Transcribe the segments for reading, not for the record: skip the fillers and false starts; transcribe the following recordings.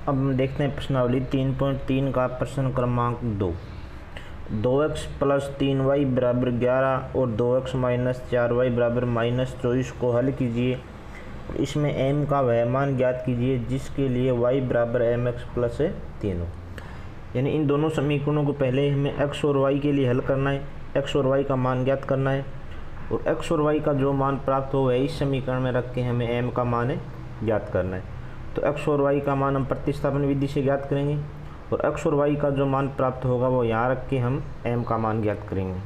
अब हम देखते हैं प्रश्नावली 3.3 का प्रश्न क्रमांक 2x प्लस 3y बराबर 11 और 2x माइनस 4y बराबर माइनस 24 को हल कीजिए। इसमें m का वह मान ज्ञात कीजिए जिसके लिए y बराबर mx प्लस 3 हो। यानी इन दोनों समीकरणों को पहले हमें x और y के लिए हल करना है, x और y का मान ज्ञात करना है और x और y का जो मान प्राप्त हो वह इस समीकरण में रख के हमें m का मान ज्ञात करना है। तो x और y का मान हम प्रतिस्थापन विधि से ज्ञात करेंगे और x और y का जो मान प्राप्त होगा वो यहाँ रख के हम m का मान ज्ञात करेंगे।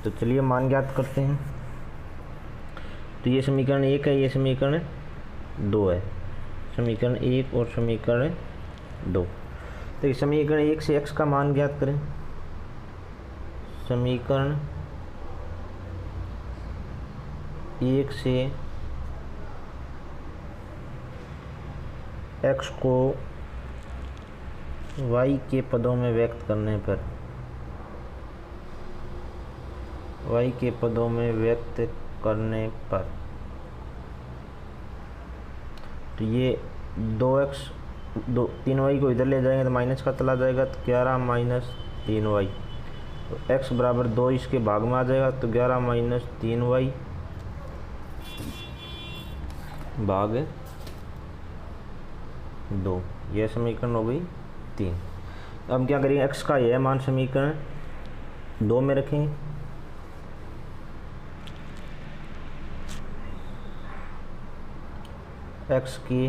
तो चलिए मान ज्ञात करते हैं। तो ये समीकरण 1 है, ये समीकरण 2 है, समीकरण 1 और समीकरण 2। तो समीकरण 1 से x का मान ज्ञात करें। समीकरण 1 से x को y के पदों में व्यक्त करने पर, y के पदों में व्यक्त करने पर तो ये 2x 3y को इधर ले जाएंगे तो माइनस का चला जाएगा, तो 11 माइनस 3y, तो x बराबर 2 इसके भाग में आ जाएगा, तो 11 माइनस 3y भाग 2। यह समीकरण हो गई 3। अब हम क्या करेंगे, x का यह मान समीकरण 2 में रखेंगे। x की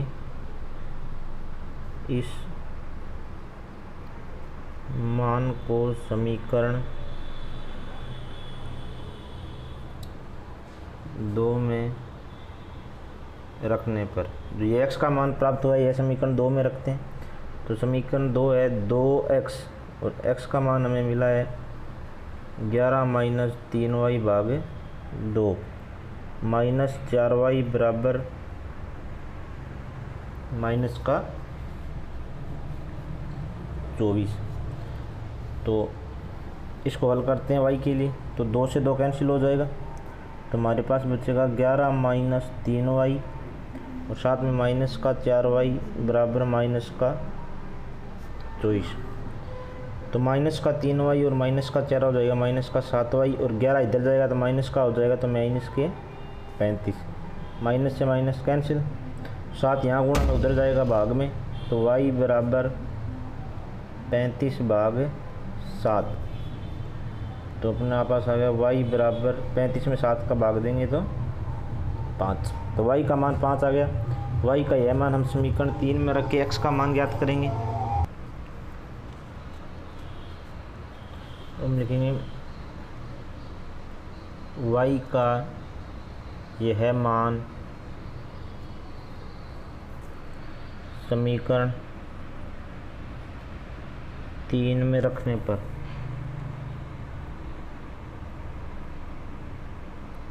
इस मान को समीकरण 2 में रखने पर जो ये x का मान प्राप्त हुआ है यह समीकरण 2 में रखते हैं। तो समीकरण 2 है 2x और x का मान हमें मिला है 11 माइनस 3y भाग 2 माइनस 4y बराबर माइनस का 24। तो इसको हल करते हैं y के लिए, तो 2 से 2 कैंसिल हो जाएगा, तो हमारे पास बचेगा 11 माइनस 3y और साथ में माइनस का 4y बराबर माइनस का 24। तो माइनस का 3y और माइनस का 4 हो जाएगा माइनस का 7y और 11 इधर जाएगा तो माइनस का हो जाएगा, तो माइनस के 35। माइनस से माइनस कैंसिल, 7 यहाँ गुणा तो उधर जाएगा भाग में, तो y बराबर 35 भाग 7। तो अपने पास आ गया y बराबर 35 में 7 का भाग देंगे तो 5, तो y का मान 5 आ गया। y का यह मान हम समीकरण 3 में रख के x का मान ज्ञात करेंगे। हम लिखेंगे y का यह मान समीकरण 3 में रखने पर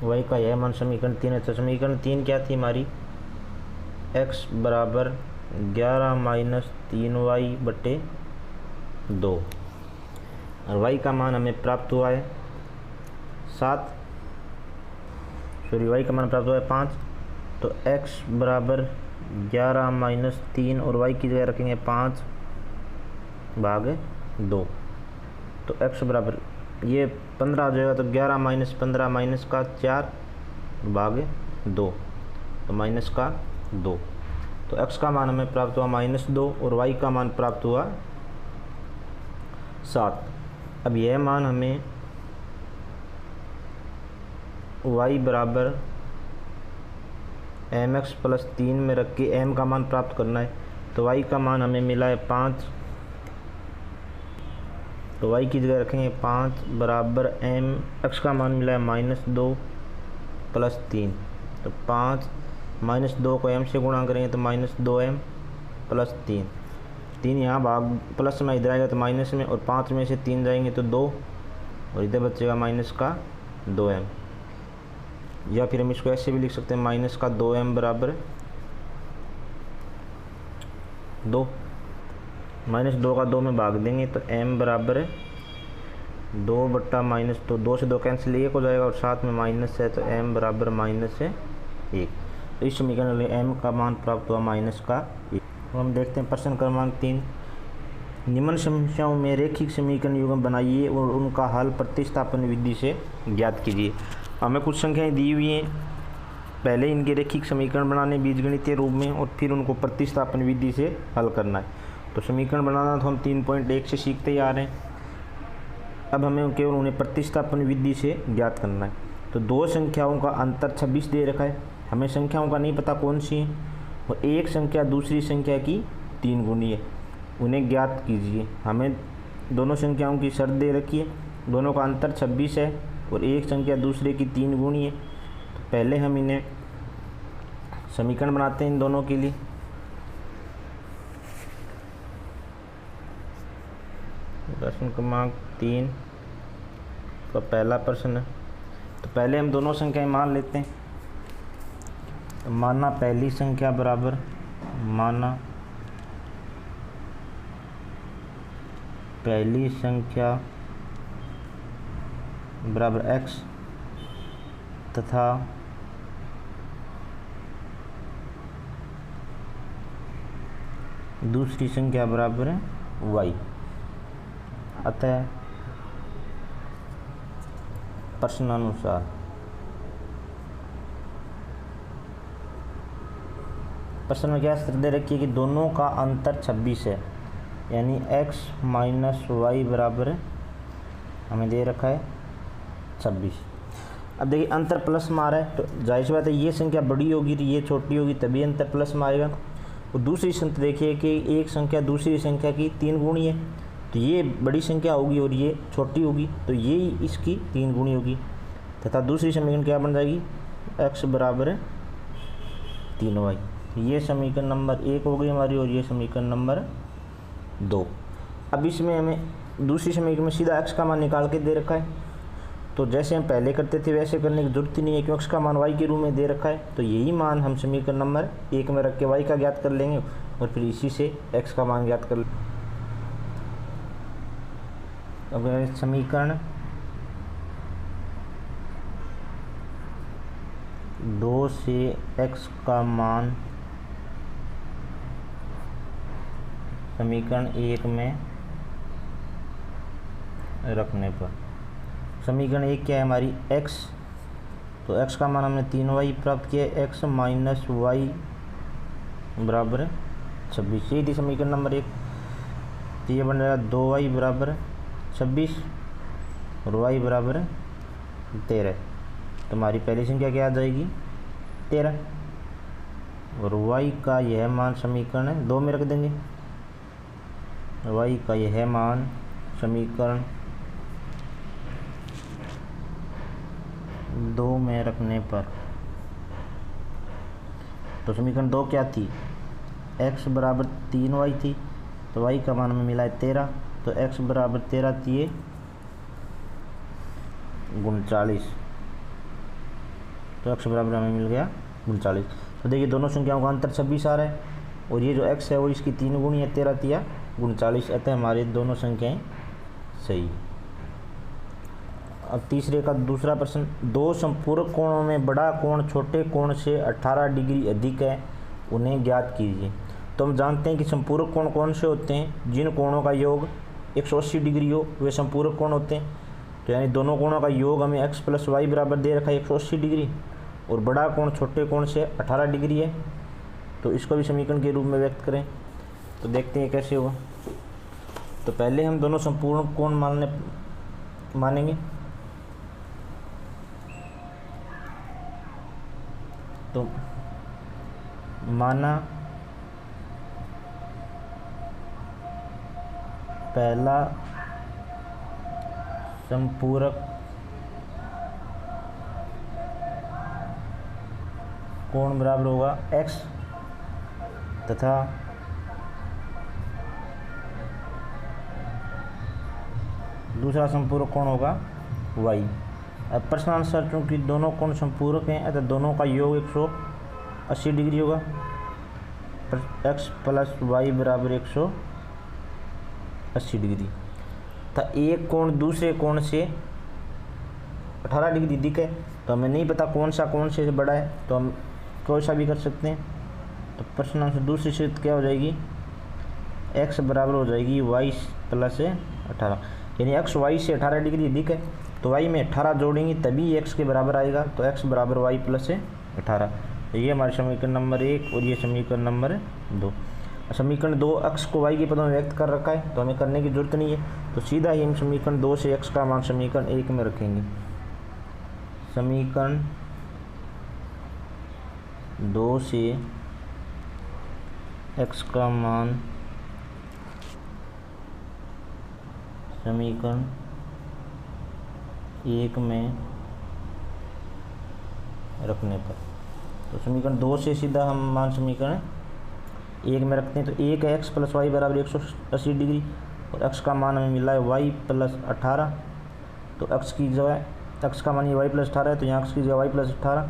y का यह मान समीकरण 3 है। तो समीकरण 3 क्या थी हमारी, x बराबर 11 माइनस 3y बटे 2 और y का मान हमें प्राप्त हुआ है 7, y का मान प्राप्त हुआ है 5। तो x बराबर 11 माइनस 3 और y की जगह रखेंगे 5 भाग 2, तो x बराबर ये 15 हो जाएगा, तो 11 माइनस 15 माइनस का 4 भाग 2, तो माइनस का 2। तो x का मान हमें प्राप्त हुआ -2 और y का मान प्राप्त हुआ 7। अब यह मान हमें y बराबर mx प्लस 3 में रख के m का मान प्राप्त करना है। तो y का मान हमें मिला है 5, तो y की जगह रखेंगे 5 बराबर m, x का मान मिला है -2 प्लस 3, तो 5 -2 को m से गुणा करेंगे तो -2m प्लस 3 यहाँ भाग प्लस में इधर आएगा तो माइनस में, और 5 में से 3 जाएंगे तो 2 और इधर बचेगा माइनस का 2m, या फिर हम इसको ऐसे भी लिख सकते हैं माइनस का 2m बराबर 2, -2 का 2 में भाग देंगे तो m बराबर 2 बट्टा -2, 2 से 2 कैंसिल 1 हो जाएगा और साथ में माइनस है तो m बराबर -1। तो इस समीकरण में m का मान प्राप्त हुआ -1। हम देखते हैं प्रश्न क्रमांक 3, निम्न समस्याओं में रेखिक समीकरण युग्म बनाइए और उनका हल प्रतिस्थापन विधि से ज्ञात कीजिए। हमें कुछ संख्याएं दी हुई हैं, पहले इनके रेखिक समीकरण बनाने बीजगणितीय रूप में और फिर उनको प्रतिस्थापन विधि से हल करना है। तो समीकरण बनाना तो हम 3.1 से सीखते ही आ रहे हैं, अब हमें केवल उन्हें प्रतिस्थापन विधि से ज्ञात करना है। तो दो संख्याओं का अंतर 26 दे रखा है, हमें संख्याओं का नहीं पता कौन सी है, और एक संख्या दूसरी संख्या की 3 गुनी है, उन्हें ज्ञात कीजिए। हमें दोनों संख्याओं की शर्त दे रखी है, दोनों का अंतर 26 है और एक संख्या दूसरे की 3 गुनी है। तो पहले हम इन्हें समीकरण बनाते हैं इन दोनों के लिए। प्रश्न क्रमांक 3 का पहला प्रश्न है। तो पहले हम दोनों संख्याएं मान लेते हैं। तो माना पहली संख्या बराबर माना पहली संख्या बराबर x तथा दूसरी संख्या बराबर है y। अतः प्रश्नानुसार प्रश्न में क्या स्थिति दे रखी है कि दोनों का अंतर 26 है, यानी x माइनस वाई बराबर हमें दे रखा है 26। अब देखिए अंतर प्लस में आ रहा है, तो जाहिर सी बात है ये संख्या बड़ी होगी तो ये छोटी होगी, तभी अंतर प्लस में आएगा। और दूसरी संख्या देखिए कि एक संख्या दूसरी संख्या की 3 गुणी है, तो ये बड़ी संख्या होगी और ये छोटी होगी, तो ये इसकी 3 गुणी होगी। तथा दूसरी समीकरण क्या बन जाएगी, x बराबर 3y। ये समीकरण नंबर 1 हो गई हमारी और ये समीकरण नंबर 2। अब इसमें हमें दूसरी समीकरण में सीधा x का मान निकाल के दे रखा है, तो जैसे हम पहले करते थे वैसे करने की जरूरत ही नहीं है, क्योंकि x का मान y के रूप में दे रखा है। तो यही मान हम समीकरण नंबर 1 में रख के y का ज्ञात कर लेंगे और फिर इसी से x का मान ज्ञात कर लेंगे। अब समीकरण 2 से x का मान समीकरण 1 में रखने पर समीकरण 1 क्या है हमारी x, तो x का मान हमने 3y प्राप्त किया, x माइनस वाई बराबर 26। ये थी समीकरण नंबर 1। तो ये बन रहा 2y बराबर 26 और y बराबर 13। तो हमारी पहली संख्या क्या आ जाएगी 13, और y का यह मान समीकरण 2 में रख देंगे। y का यह मान समीकरण 2 में रखने पर, तो समीकरण 2 क्या थी, x बराबर 3y थी, तो y का मान हमें मिला है 13, तो x बराबर 13 थी 39, तो x बराबर हमें मिल गया 39। तो देखिए दोनों संख्याओं का अंतर 26 आ रहा है और ये जो x है वो इसकी 3 गुणी है, 13 तिया 39, अतः हमारी दोनों संख्याएं सही। अब तीसरे का दूसरा प्रश्न, दो संपूरक कोणों में बड़ा कोण छोटे कोण से 18 डिग्री अधिक है, उन्हें ज्ञात कीजिए। तो हम जानते हैं कि संपूरक कोण कौन से होते हैं, जिन कोणों का योग 180 डिग्री हो वे संपूरक कोण होते हैं। तो यानी दोनों कोणों का योग हमें x प्लस वाई बराबर दे रखा है 180 डिग्री, और बड़ा कोण छोटे कोण से 18 डिग्री है। तो इसको भी समीकरण के रूप में व्यक्त करें, तो देखते हैं कैसे होगा। तो पहले हम दोनों संपूर्ण कोण मानेंगे। तो माना पहला संपूरक कोण बराबर होगा x तथा दूसरा संपूरक कोण होगा y। अब प्रश्नानुसार चूँकि दोनों कोण संपूरक हैं अतः दोनों का योग 180 डिग्री होगा, x प्लस वाई बराबर 180 डिग्री। था एक कोण दूसरे कोण से 18 डिग्री अधिक है, तो हमें नहीं पता कौन सा कोण से बड़ा है, तो हम कोई सा भी कर सकते हैं। तो प्रश्न से दूसरी शर्त क्या हो जाएगी, x बराबर हो जाएगी y प्लस 18, यानी x y से 18 डिग्री अधिक है तो y में 18 जोड़ेंगे तभी x के बराबर आएगा, तो x बराबर y प्लस 18। तो ये हमारे समीकरण नंबर 1 और ये समीकरण नंबर 2। समीकरण 2 x को y के पदों में व्यक्त कर रखा है तो हमें करने की जरूरत नहीं है, तो सीधा ही हम समीकरण 2 से x का मान समीकरण 1 में रखेंगे। समीकरण 2 से x का मान समीकरण 1 में रखने पर, तो समीकरण 2 से सीधा हम मान समीकरण 1 में रखते हैं। तो 1 है x प्लस वाई बराबर 180 डिग्री और x का मान हमें मिला है y प्लस 18, तो x की जगह x का मान ये y प्लस 18 है तो यहाँ x की जगह y प्लस 18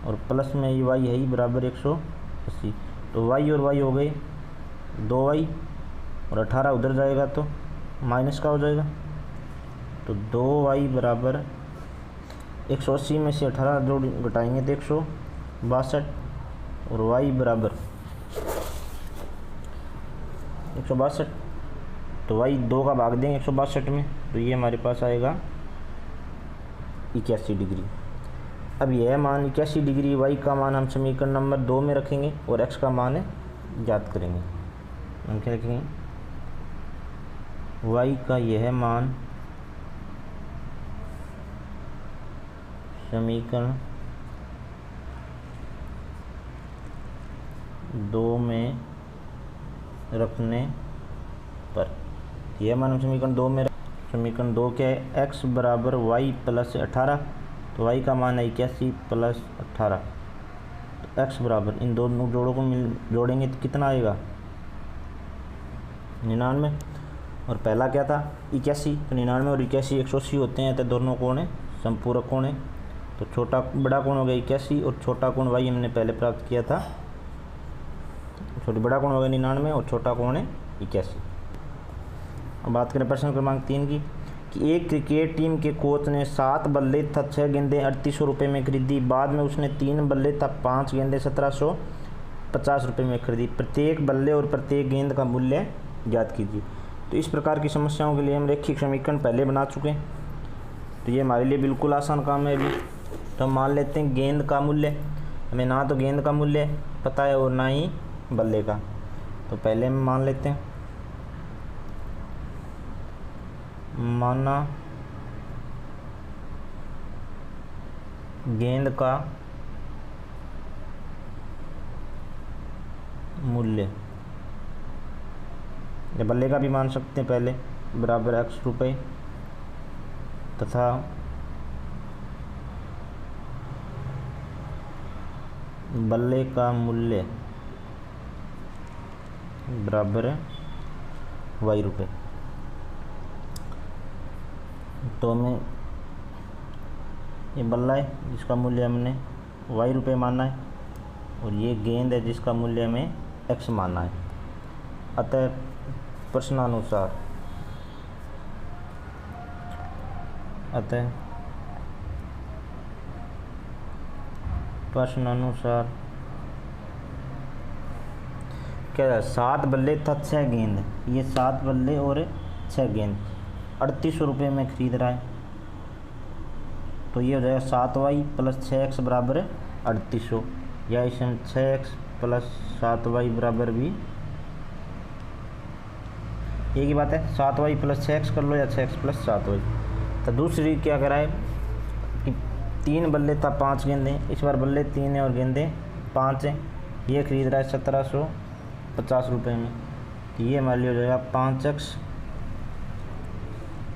और प्लस में ये y है ही बराबर 180, तो y और y हो गए 2y और 18 उधर जाएगा तो माइनस का हो जाएगा, तो 2y बराबर 180 में से 18 जोड़ घटाएंगे तो 162 और y बराबर 162, तो y 2 का भाग देंगे 162 में तो ये हमारे पास आएगा 81 डिग्री। अब यह मान 81 डिग्री y का मान हम समीकरण नंबर 2 में रखेंगे और x का मान ज्ञात करेंगे। हम क्या रखेंगे, y का यह मान समीकरण 2 में रखने पर, यह मान हम समीकरण 2 में समीकरण 2 क्या है, x बराबर y प्लस 18, तो y का मान है 81 प्लस 18, तो x बराबर इन दोनों जोड़ों को जोड़ेंगे तो कितना आएगा 99, और पहला क्या था 81, तो 99 और 81 180 होते हैं तो दोनों कोण है संपूरक कोण है, तो छोटा बड़ा कोण हो गया 81 और छोटा कोण y हमने पहले प्राप्त किया था, छोटी बड़ा कोण हो गया 99 और छोटा कोण है 81। अब बात करें प्रश्न क्रमांक 3 की, कि एक क्रिकेट टीम के कोच ने 7 बल्ले तथा 6 गेंदें 3800 रुपये में खरीदी, बाद में उसने 3 बल्ले तथा 5 गेंदें 1750 रुपये में खरीदी, प्रत्येक बल्ले और प्रत्येक गेंद का मूल्य ज्ञात कीजिए। तो इस प्रकार की समस्याओं के लिए हम रैखिक समीकरण पहले बना चुके हैं, तो ये हमारे लिए बिल्कुल आसान काम है अभी। तो हम मान लेते हैं गेंद का मूल्य, हमें ना तो गेंद का मूल्य पता है और ना ही बल्ले का, तो पहले हम मान लेते हैं, माना गेंद का मूल्य, या बल्ले का भी मान सकते हैं पहले, बराबर x रुपये तथा बल्ले का मूल्य बराबर y रुपये। तो हमें ये बल्ला है जिसका मूल्य हमने y रुपये माना है और ये गेंद है जिसका मूल्य हमें x माना है। अतः प्रश्नानुसार क्या है, 7 बल्ले तथा 6 गेंद, ये 7 बल्ले और 6 गेंद 3800 रुपये में खरीद रहा है, तो ये हो जाएगा 7y प्लस 6x बराबर 3800, या इसमें 6x प्लस 7y बराबर भी एक ही बात है, 7y प्लस 6x कर लो या 6x प्लस 7y। तो दूसरी क्या कराए कि 3 बल्ले था 5 गेंदें, इस बार बल्ले 3 है और गेंदें 5 हैं, ये खरीद रहा है 1750 रुपये में, तो ये हमारे लिए हो जाएगा 5x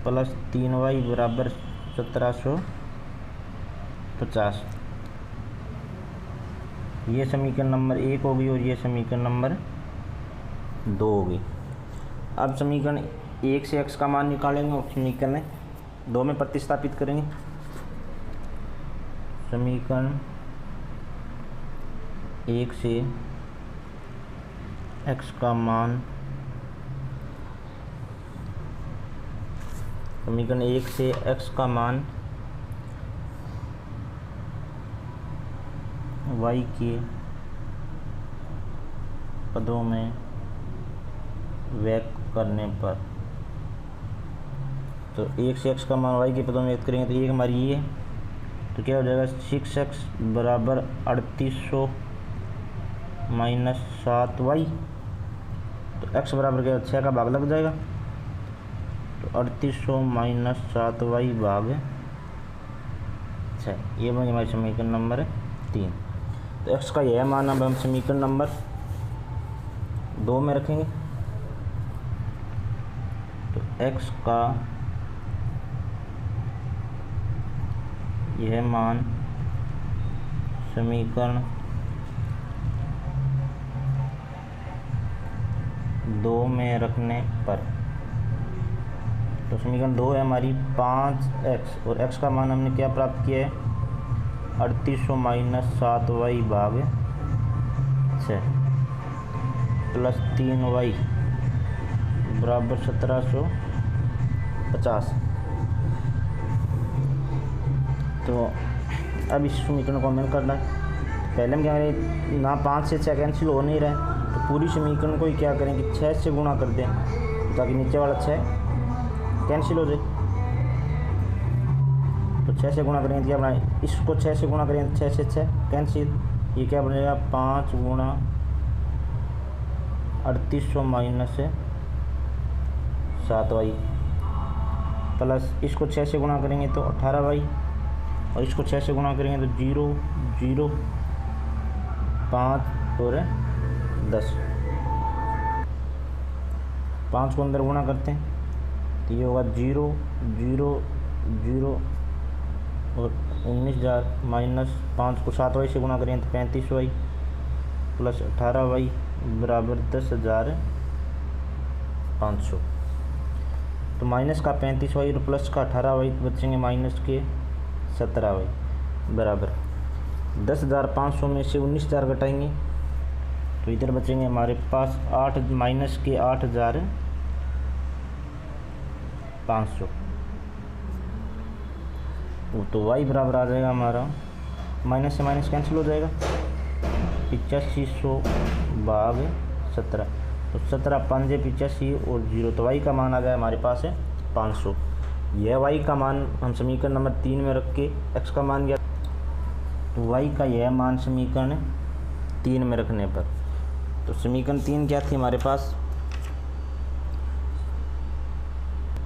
प्लस 3y बराबर 1750। ये समीकरण नंबर 1 होगी और ये समीकरण नंबर 2 होगी। अब समीकरण 1 से x का मान निकालेंगे और समीकरण 2 में प्रतिस्थापित करेंगे। समीकरण 1 से x का मान, समीकरण 1 से x का मान y के पदों में व्यक्त करने पर, तो 1 से x का मान y के पदों में व्यक्त करेंगे तो एक हमारी ये, तो क्या हो जाएगा 6x बराबर 3800 माइनस 7y। तो x बराबर क्या 6 का भाग लग जाएगा, तो 3800 माइनस 7y भाग 6, ये बन हमारी समीकरण नंबर 3। तो x का यह मान अब हम समीकरण नंबर 2 में रखेंगे। तो x का यह मान समीकरण 2 में रखने पर, तो समीकरण 2 है हमारी 5x और x का मान हमने क्या प्राप्त किया है 3800 माइनस 7y भाग 6 प्लस 3y बराबर 1750। तो अब इस समीकरण को हमें करना है, पहले हम क्या करें ना 5 से 6 कैंसिल हो नहीं रहा है, तो पूरी समीकरण को ही क्या करें कि 6 से गुणा कर दें ताकि नीचे वाला 6 कैंसिल हो जाए। तो 6 से गुणा करेंगे तो क्या बनाए, इसको 6 से गुणा करेंगे तो 6 से 6 कैंसिल, ये क्या बनेगा 5 गुणा 3800 माइनस 7y प्लस इसको 6 से गुणा करेंगे तो 18y और इसको 6 से गुणा करेंगे तो 0 0 5 और 10, 5 को अंदर गुणा करते हैं तो ये होगा 0 0 0 और 19,000 माइनस 5 को 7y से गुणा करें तो 35y प्लस 18y बराबर 10,500। तो माइनस का 35y और प्लस का 18y बचेंगे माइनस के 17y बराबर 10,500 में से 19,000 घटाएंगे तो इधर बचेंगे हमारे पास 8 माइनस के 8,500। तो y बराबर आ जाएगा हमारा, माइनस से माइनस कैंसिल हो जाएगा 8500 भाग 17, तो 17 5 85 और 0, तो y का मान आ गया हमारे पास है 500। यह y का मान हम समीकरण नंबर 3 में रख के x का मान गया, तो y का यह मान समीकरण 3 में रखने पर, तो समीकरण 3 क्या थी हमारे पास,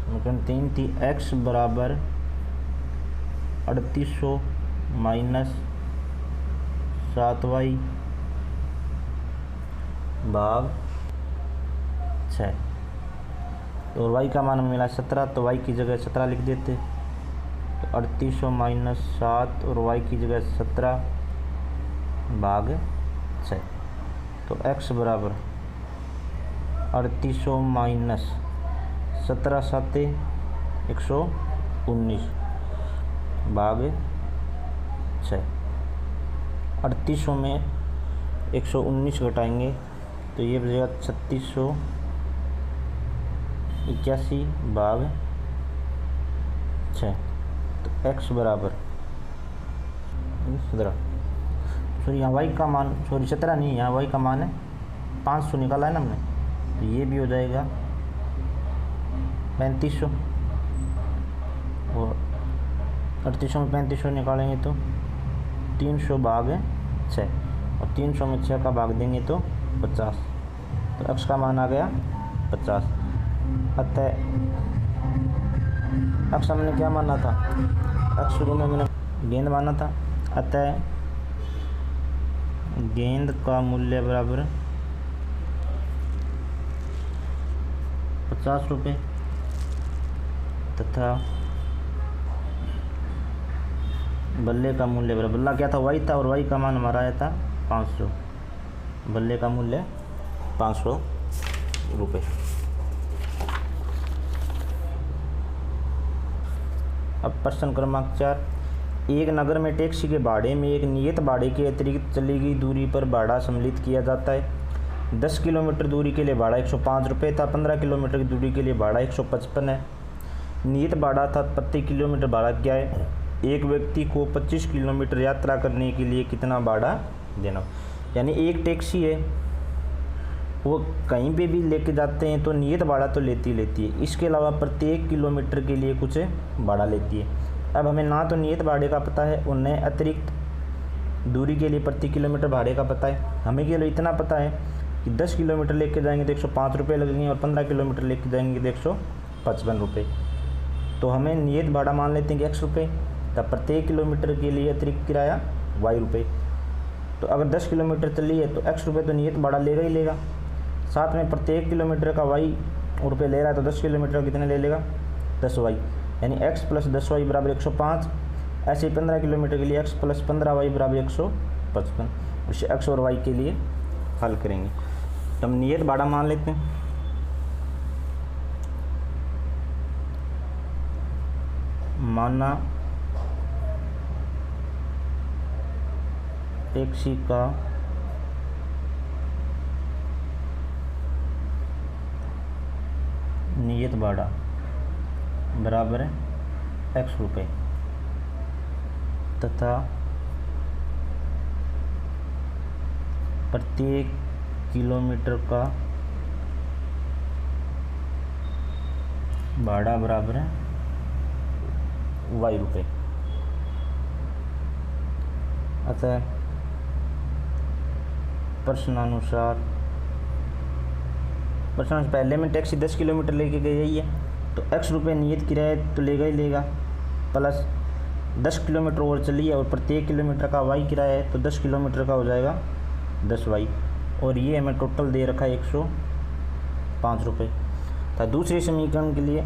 समीकरण 3 थी x बराबर 3800 माइनस 7y भाग 6 और y का मान मिला 17, तो y की जगह 17 लिख देते, तो 3800 माइनस 7 और y की जगह 17 भाग 6, तो x बराबर 3800 माइनस 17 7 119 भाग 6, 3800 में 119 घटाएंगे तो ये बचेगा 3681 भाग 6, तो x बराबर 17, सॉरी यहाँ y का मान 17 नहीं, यहाँ y का मान है 500 निकाला है ना हमने, तो ये भी हो जाएगा 3500 और 3800 में 3500 निकालेंगे तो 300 भाग 6 और 300 में 6 का भाग देंगे तो 50, तो x का मान आ गया 50। अतः x हमने क्या माना था, x शुरू में मैंने गेंद माना था, अतः गेंद का मूल्य बराबर 50 रुपये तथा बल्ले का मूल्य बराबर, बल्ला क्या था y था और y का मान हमारा आया था 500, बल्ले का मूल्य 500 रुपये। अब प्रश्न क्रमांक 4, एक नगर में टैक्सी के भाड़े में एक नियत भाड़े के अतिरिक्त चली गई दूरी पर भाड़ा सम्मिलित किया जाता है। 10 किलोमीटर दूरी के लिए भाड़ा 105 रुपये था, 15 किलोमीटर की दूरी के लिए भाड़ा 155 है। नियत भाड़ा था प्रति किलोमीटर भाड़ा क्या है, एक व्यक्ति को 25 किलोमीटर यात्रा करने के लिए कितना भाड़ा देना। यानी एक टैक्सी है वो कहीं पे भी लेके जाते हैं तो नियत भाड़ा तो लेती है, इसके अलावा प्रत्येक किलोमीटर के लिए कुछ भाड़ा लेती है। अब हमें ना तो नियत भाड़े का पता है और न अतिरिक्त दूरी के लिए प्रति किलोमीटर भाड़े का पता है। हमें केवल इतना पता है कि 10 किलोमीटर लेके जाएंगे तो 105 रुपये लगेंगे और 15 किलोमीटर लेके जाएंगे तो 155 रुपये। तो हमें नियत भाड़ा मान लेते हैं कि x रुपये, तब प्रत्येक किलोमीटर के लिए अतिरिक्त किराया y रुपये। तो अगर 10 किलोमीटर चली है तो x रुपये तो नियत भाड़ा लेगा ही लेगा, साथ में प्रत्येक किलोमीटर का y रुपये ले रहा है तो 10 किलोमीटर कितने ले लेगा 10y, यानी x प्लस 10y बराबर 105। ऐसे 15 किलोमीटर के लिए x प्लस 15y बराबर 155। इसे x और y के लिए हल करेंगे तो हम नियत भाड़ा मान लेते हैं। माना टैक्सी का नियत भाड़ा बराबर है x रुपये तथा प्रत्येक किलोमीटर का भाड़ा बराबर है y रुपये। अतः प्रश्नानुसार पहले में टैक्सी 10 किलोमीटर लेके गई है तो x रुपये नियत किराया तो लेगा ही लेगा, प्लस 10 किलोमीटर और चली है और प्रत्येक किलोमीटर का y किराया है तो 10 किलोमीटर का हो जाएगा 10y, और ये हमें टोटल दे रखा है 105 रुपये। था दूसरे समीकरण के लिए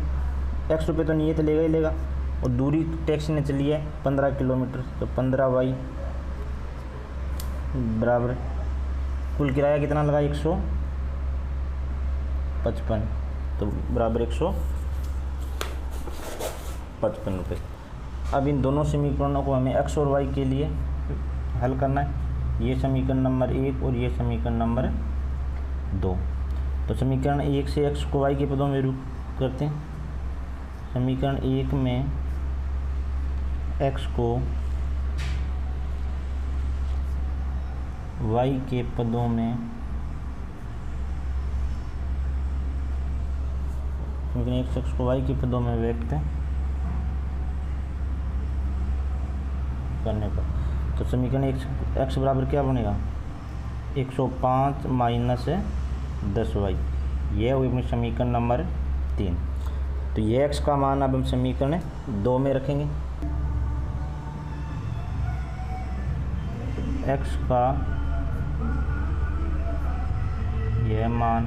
x रुपये तो नियत लेगा ही लेगा और दूरी टैक्सी ने चली है 15 किलोमीटर तो 15y बराबर कुल किराया कितना लगा 155, तो बराबर 155 रुपये। अब इन दोनों समीकरणों को हमें x और y के लिए हल करना है, ये समीकरण नंबर 1 और ये समीकरण नंबर 2। तो समीकरण 1 से x को y के पदों में रूप करते हैं। समीकरण 1 में x को y के पदों में, समीकरण 1 से x को y के पदों में व्यक्त करने पर तो समीकरण x बराबर क्या बनेगा 105 माइनस 10y, यह हुई अपनी समीकरण नंबर 3। तो ये x का मान अब हम समीकरण 2 में रखेंगे। x का यह मान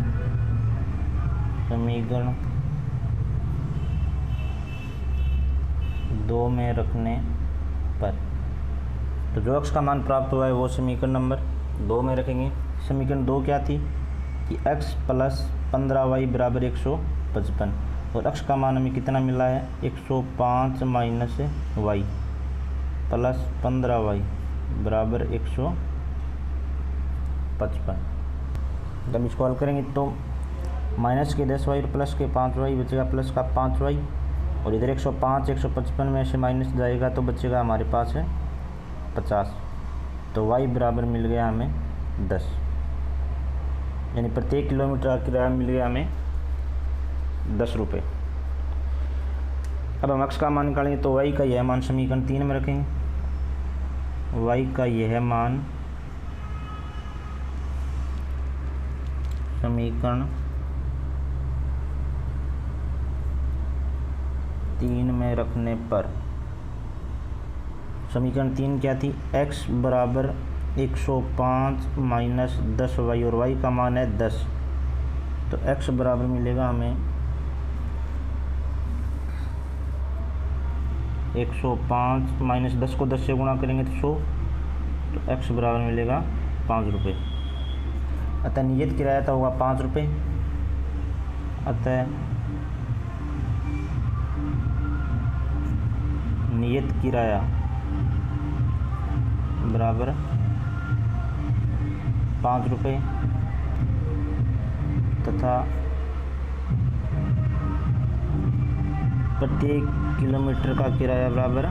समीकरण 2 में रखने पर, तो जो x का मान प्राप्त हुआ है वो समीकरण नंबर 2 में रखेंगे। समीकरण 2 क्या थी कि x प्लस 15y बराबर 155 और x का मान हमें कितना मिला है 105 माइनस y प्लस 15y बराबर 155। जब इसको हल करेंगे तो माइनस के 10y और प्लस के 5y बचेगा प्लस का 5y, और इधर 105 155 में से माइनस जाएगा तो बचेगा हमारे पास है 50। तो y बराबर मिल गया हमें 10, यानी प्रत्येक किलोमीटर का किराया मिल गया हमें 10 रुपये। अब हम x का मान निकालेंगे तो y का यह मान समीकरण 3 में रखेंगे। y का यह मान समीकरण 3 में रखने पर, समीकरण 3 क्या थी x बराबर 105 माइनस 10y और y का मान है 10, तो x बराबर मिलेगा हमें 105 माइनस 10 को 10 से गुणा करेंगे तो 100, तो x बराबर मिलेगा 5 रुपये। अतः नियत किराया था होगा 5 रुपये। अतः नियत किराया बराबर 5 रुपये तथा प्रत्येक किलोमीटर का किराया बराबर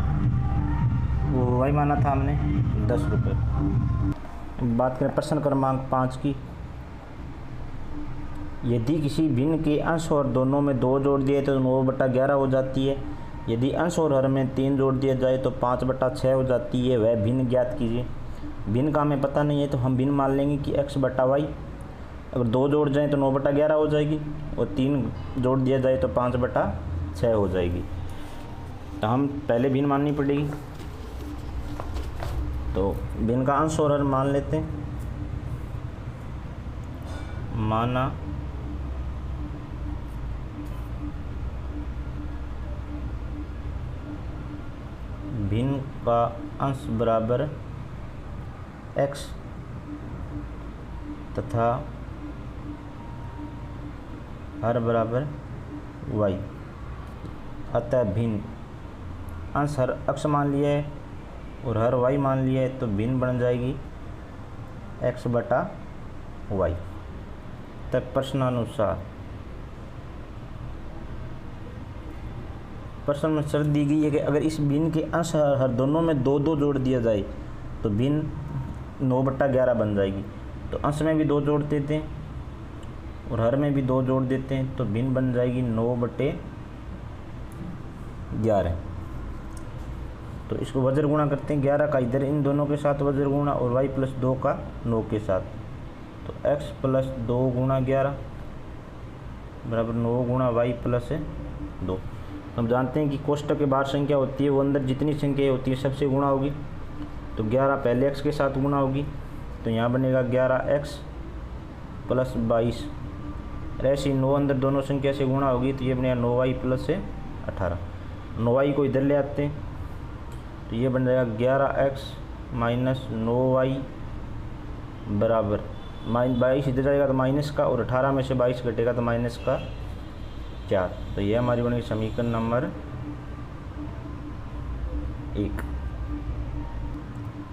वो y माना था हमने 10 रुपये। बात करें प्रश्न क्रमांक 5 की, यदि किसी भिन्न के अंश और दोनों में 2 जोड़ दिए तो 9/11 हो जाती है। यदि अंश और हर में 3 जोड़ दिया जाए तो 5/6 हो जाती है। वह भिन्न ज्ञात कीजिए। भिन्न का हमें पता नहीं है तो हम भिन्न मान लेंगे कि x/y। अगर 2 जोड़ जाए तो 9/11 हो जाएगी और 3 जोड़ दिया जाए तो 5/6 हो जाएगी। तो हम पहले भिन्न माननी पड़ेगी। तो भिन्न का अंश और हर मान लेते हैं। माना भिन्न का अंश बराबर x तथा हर बराबर y। अतः भिन्न अंश हर x मान लिया है और हर y मान लिया है तो भिन्न बन जाएगी x/y। तब प्रश्नानुसार प्रश्न में शर्त दी गई है कि अगर इस भिन्न के अंश हर दोनों में 2-2 जोड़ दिया जाए तो भिन्न 9/11 बन जाएगी। तो अंश में भी 2 जोड़ देते हैं और हर में भी 2 जोड़ देते हैं तो भिन्न बन जाएगी 9/11। तो इसको वज्र गुणा करते हैं। 11 का इधर इन दोनों के साथ वज्र गुणा और y+2 का 9 के साथ। तो x+2 गुणा 11 बराबर 9 गुणा y+2। हम जानते हैं कि कोष्टक के बाहर संख्या होती है वो अंदर जितनी संख्या होती है सबसे गुणा होगी। तो 11 पहले x के साथ गुणा होगी तो यहाँ बनेगा 11x + 22। ऐसे 9 अंदर दोनों संख्या से गुणा होगी तो ये बनेगा 9y + 18। 9y को इधर ले आते हैं तो ये बन जाएगा 11x - 9y बराबर 22 इधर जाएगा तो माइनस का और 18 में से 22 घटेगा तो -4। तो ये हमारी बनेगी समीकरण नंबर 1।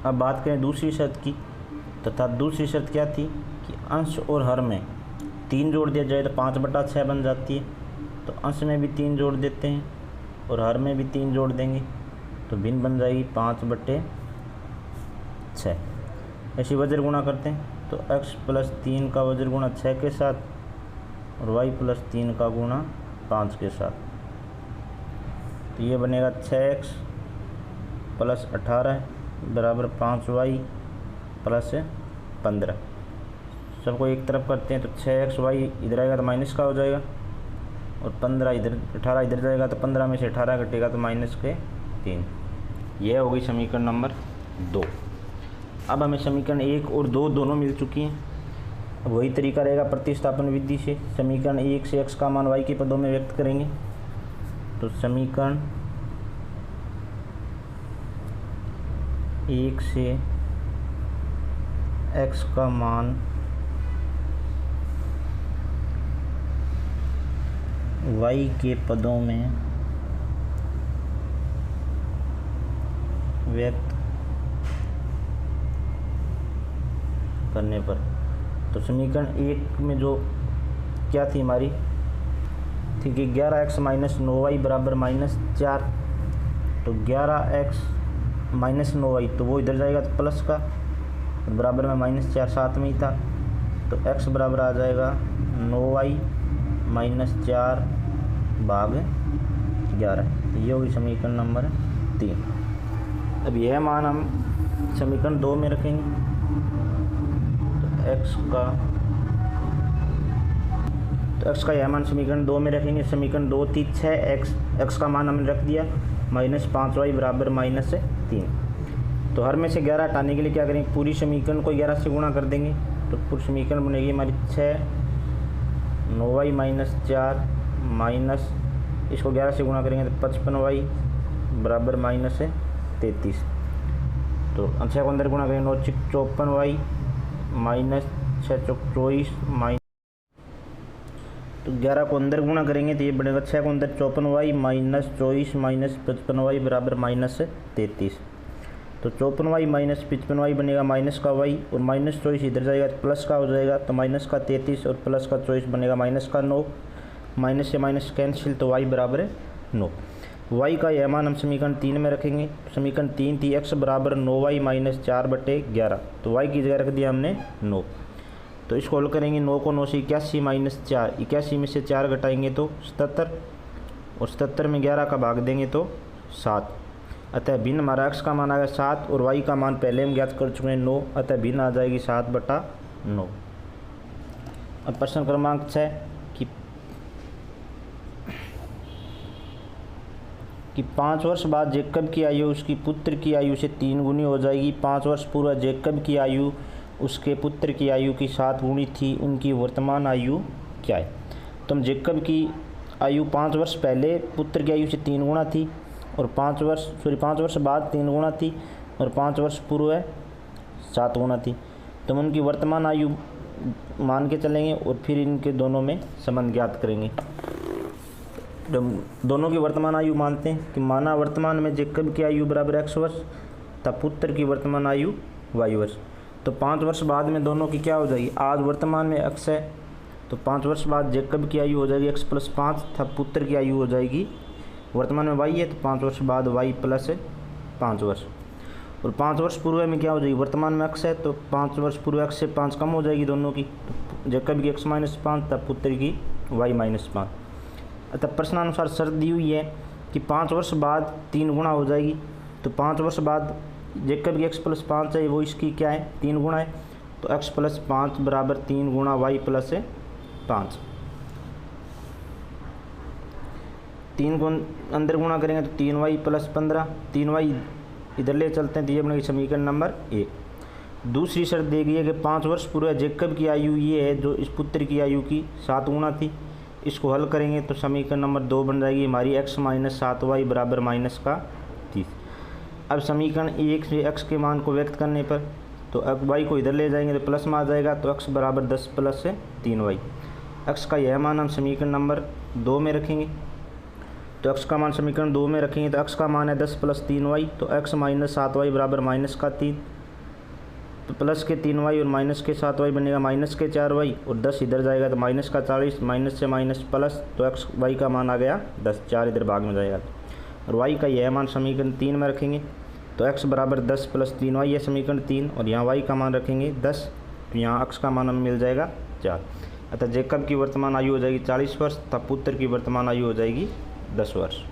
अब बात करें दूसरी शर्त की। तथा दूसरी शर्त क्या थी कि अंश और हर में 3 जोड़ दिया जाए तो 5/6 बन जाती है। तो अंश में भी 3 जोड़ देते हैं और हर में भी 3 जोड़ देंगे तो भिन्न बन जाएगी 5/6। ऐसी वज्र गुणा करते हैं तो x+3 का वज्र गुणा 6 के साथ और y+3 का गुणा 5 के साथ। तो ये बनेगा 6x + 18 बराबर 5y + 15। सबको एक तरफ करते हैं तो 6xy इधर आएगा तो माइनस का हो जाएगा और 15 इधर 18 इधर जाएगा तो 15 में से 18 घटेगा तो -3। यह होगी समीकरण नंबर 2। अब हमें समीकरण 1 और 2 दोनों मिल चुकी हैं। अब वही तरीका रहेगा प्रतिस्थापन विधि से। समीकरण 1 से x का मान y के पदों में व्यक्त करेंगे। तो समीकरण 1 से x का मान y के पदों में व्यक्त करने पर तो समीकरण 1 में जो क्या थी हमारी थी कि 11x - 9y बराबर -4। तो 11x - 9y तो वो इधर जाएगा तो प्लस का बराबर में -4 साथ में ही था। तो x बराबर आ जाएगा 9y - 4 भाग 11। ये होगी समीकरण नंबर 3। अब यह मान हम समीकरण 2 में रखेंगे। तो x का यह मान समीकरण 2 में रखेंगे। समीकरण 2 थी 6x का मान हमने रख दिया -5y बराबर -3। तो हर में से 11 हटाने के लिए क्या करेंगे, पूरी समीकरण को 11 से गुणा कर देंगे। तो पूरी समीकरण बनेगी हमारी 6 9y - 4 माइनस इसको 11 से गुणा करेंगे तो 55y बराबर -33। तो 6 को अंदर गुणा करेंगे 9 × 54y -6 × 24 माइनस तो 11 को अंदर गुणा करेंगे तो ये बढ़ेगा 6 को अंदर 54y -24 -55y बराबर -33। तो 54y -55y बनेगा माइनस का y और -24 इधर जाएगा तो प्लस का हो जाएगा तो -33 और प्लस का 24 बनेगा -9। माइनस से माइनस कैंसिल तो y बराबर है 9। y का यह मान हम समीकरण 3 में रखेंगे। समीकरण 3 थी x बराबर 9y - 4/11। तो y की जगह रख दिया हमने 9। तो इसको हल करेंगे, 9 को 9 से 81 माइनस 4, 81 में से 4 घटाएंगे तो 77, और 77 में 11 का भाग देंगे तो 7। अतः भिन्न हमारा x का मान आ गया 7 और y का मान पहले हम ज्ञात कर चुके हैं 9, अतः भिन्न आ जाएगी 7/9। अब प्रश्न क्रमांक 6 कि 5 वर्ष बाद जैकब की आयु उसकी पुत्र की आयु से 3 गुनी हो जाएगी। 5 वर्ष पूर्व जैकब की आयु उसके पुत्र की आयु की 7 गुनी थी, उनकी वर्तमान आयु क्या है? तो हम जैकब की आयु 5 वर्ष पहले पुत्र की आयु से 3 गुना थी, और 5 वर्ष बाद 3 गुना थी, और 5 वर्ष पूर्व 7 गुना थी। तो हम उनकी वर्तमान आयु मान के चलेंगे और फिर इनके दोनों में संबंध ज्ञात करेंगे। जब दोनों की वर्तमान आयु मानते हैं कि माना वर्तमान में जैकब की आयु बराबर x वर्ष तब पुत्र की वर्तमान आयु y वर्ष। तो 5 वर्ष बाद में दोनों की क्या हो जाएगी? आज वर्तमान में x है तो 5 वर्ष बाद जैकब की आयु हो जाएगी x + 5 तब पुत्र की आयु हो जाएगी, वर्तमान में y है तो 5 वर्ष बाद y + 5 वर्ष। और 5 वर्ष पूर्व में क्या हो जाएगी? वर्तमान में x है तो 5 वर्ष पूर्व x से 5 कम हो जाएगी दोनों की, तो जैकब की x - 5 तब पुत्र की y - 5। अतः प्रश्नानुसार शर्त दी हुई है कि 5 वर्ष बाद 3 गुना हो जाएगी। तो 5 वर्ष बाद जैकब की x + 5 है वो इसकी क्या है? 3 गुना है, तो x + 5 बराबर 3 गुणा y + 5। 3 को अंदर गुणा करेंगे तो 3y + 15, 3y इधर ले चलते हैं तो ये बनेगी समीकरण नंबर 1। दूसरी शर्त दी गई है कि 5 वर्ष पूर्व जैकब की आयु ये है जो इस पुत्र की आयु की 7 गुना थी। इसको हल करेंगे तो समीकरण नंबर 2 बन जाएगी हमारी x - 7y बराबर -30। अब समीकरण 1 से x के मान को व्यक्त करने पर तो y को इधर ले जाएंगे तो प्लस में आ जाएगा, तो x बराबर 10 + 3y। x का यह मान हम समीकरण नंबर 2 में रखेंगे, तो x का मान समीकरण 2 में रखेंगे तो x का मान है 10 + 3y, तो x - 7y बराबर -3, तो प्लस के 3y और माइनस के 7y बनेगा -4y, और 10 इधर जाएगा तो -40, माइनस से माइनस प्लस, तो x y का मान आ गया 10, 4 इधर भाग में जाएगा, और y का यह मान समीकरण 3 में रखेंगे तो x बराबर 10 + 3y है समीकरण 3, और यहाँ y का मान रखेंगे 10, तो यहाँ x का मान हमें मिल जाएगा 4। अतः जैकब की वर्तमान आयु हो जाएगी 40 वर्ष तब पुत्र की वर्तमान आयु हो जाएगी 10 वर्ष।